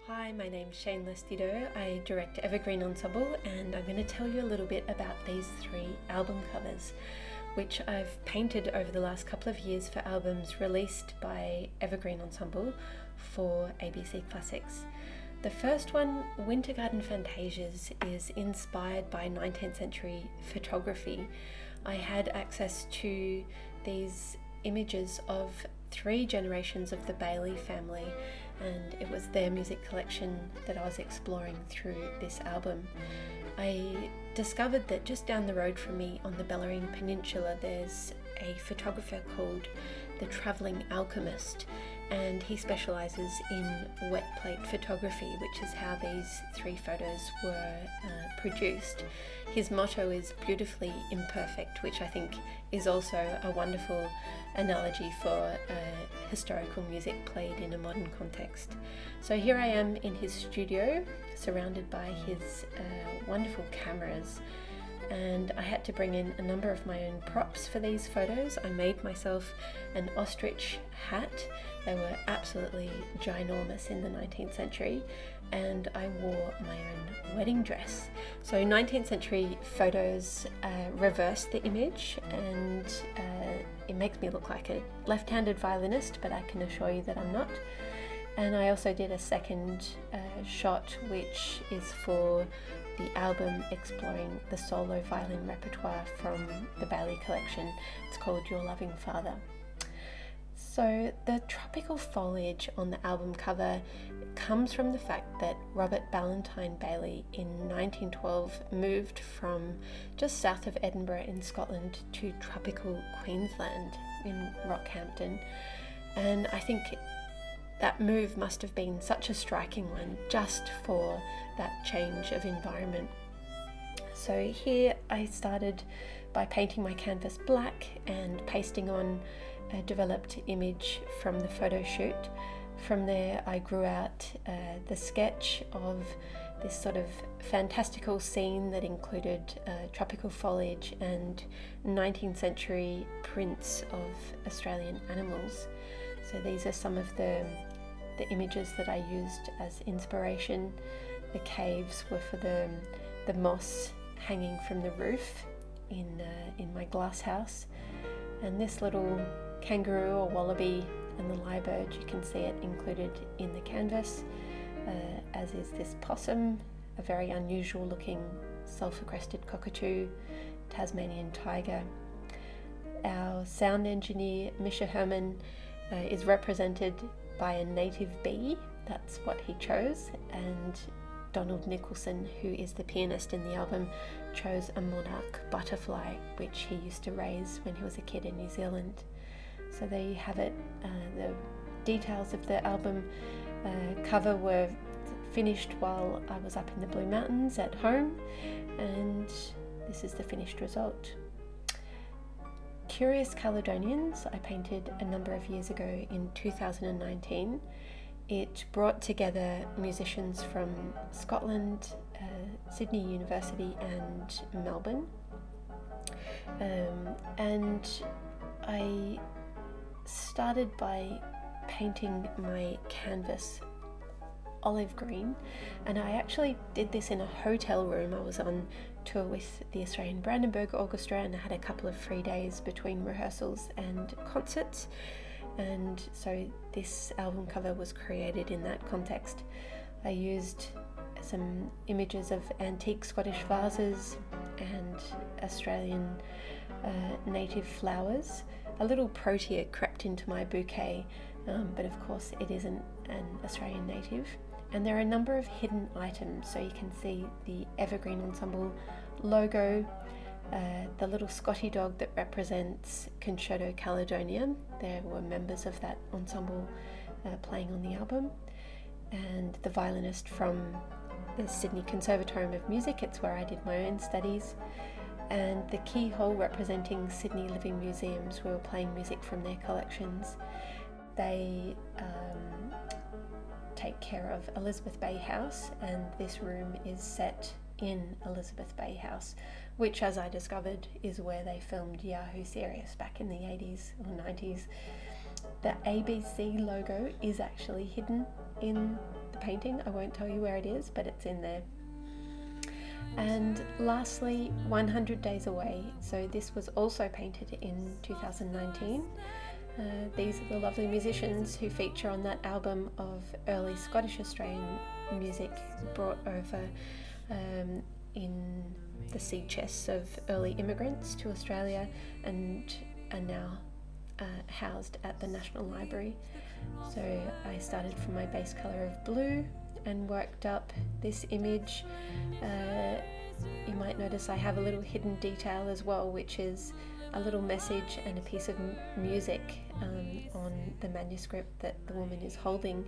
Hi, my name's Lestideau. I direct Evergreen Ensemble, and I'm going to tell you a little bit about these 3 album covers, which I've painted over the last couple of years for albums released by Evergreen Ensemble for ABC Classics. The first one, Wintergarden Fantasias, is inspired by 19th century photography. I had access to these images of 3 generations of the Bailey family, and it was their music collection that I was exploring through this album. I discovered that just down the road from me on the Bellarine Peninsula there's a photographer called the Travelling Alchemist, and he specialises in wet plate photography, which is how these 3 photos were produced. His motto is beautifully imperfect, which I think is also a wonderful analogy for historical music played in a modern context. So here I am in his studio, surrounded by his wonderful cameras, and I had to bring in a number of my own props for these photos. I made myself an ostrich hat. They were absolutely ginormous in the 19th century, and I wore my own wedding dress. So 19th century photos reverse the image, and it makes me look like a left-handed violinist, but I can assure you that I'm not. And I also did a second shot, which is for the album exploring the solo violin repertoire from the Bailey collection. It's called Your Loving Father. So the tropical foliage on the album cover comes from the fact that Robert Ballantyne Bailey in 1912 moved from just south of Edinburgh in Scotland to tropical Queensland in Rockhampton, and I think that move must have been such a striking one just for that change of environment. So here I started by painting my canvas black and pasting on a developed image from the photo shoot. From there I grew out the sketch of this sort of fantastical scene that included tropical foliage and 19th century prints of Australian animals. So these are some of the images that I used as inspiration. The caves were for the moss hanging from the roof in my glass house, and this little kangaroo or wallaby and the lyrebird, you can see it included in the canvas, as is this possum, a very unusual looking sulphur-crested cockatoo, Tasmanian tiger. Our sound engineer Misha Herman is represented by a native bee. That's what he chose, and Donald Nicholson, who is the pianist in the album, chose a monarch butterfly, which he used to raise when he was a kid in New Zealand. So there you have it. The details of the album cover were finished while I was up in the Blue Mountains at home, and this is the finished result. Curious Caledonians I painted a number of years ago in 2019. It brought together musicians from Scotland, Sydney University and Melbourne, and I started by painting my canvas olive green, and I actually did this in a hotel room. I was on tour with the Australian Brandenburg Orchestra, and I had a couple of free days between rehearsals and concerts, and so this album cover was created in that context. I used some images of antique Scottish vases and Australian native flowers. A little protea crept into my bouquet, but of course it isn't an Australian native. And there are a number of hidden items, so you can see the Evergreen Ensemble logo, the little Scotty dog that represents Concerto Caledonia. There were members of that ensemble playing on the album, and the violinist from the Sydney Conservatorium of Music. It's where I did my own studies, and the keyhole representing Sydney Living Museums, who were playing music from their collections. They take care of Elizabeth Bay House, and this room is set in Elizabeth Bay House, which, as I discovered, is where they filmed Yahoo Serious back in the 80s or 90s. The ABC logo is actually hidden in the painting. I won't tell you where it is, but it's in there. And lastly, 100 Days Away. So this was also painted in 2019. These are the lovely musicians who feature on that album of early Scottish Australian music brought over in the seed chests of early immigrants to Australia and are now housed at the National Library. So I started from my base colour of blue and worked up this image. You might notice I have a little hidden detail as well, which is a little message and a piece of music on the manuscript that the woman is holding.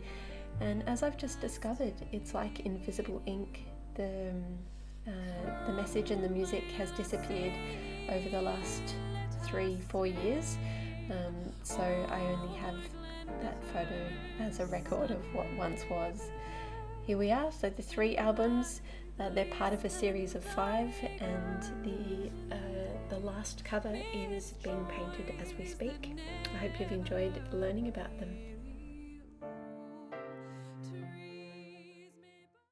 And as I've just discovered, it's like invisible ink. The message and the music has disappeared over the last 3-4 years, so I only have that photo as a record of what once was. Here we are. So the 3 albums, they're part of a series of 5, and the last cover is being painted as we speak. I hope you've enjoyed learning about them.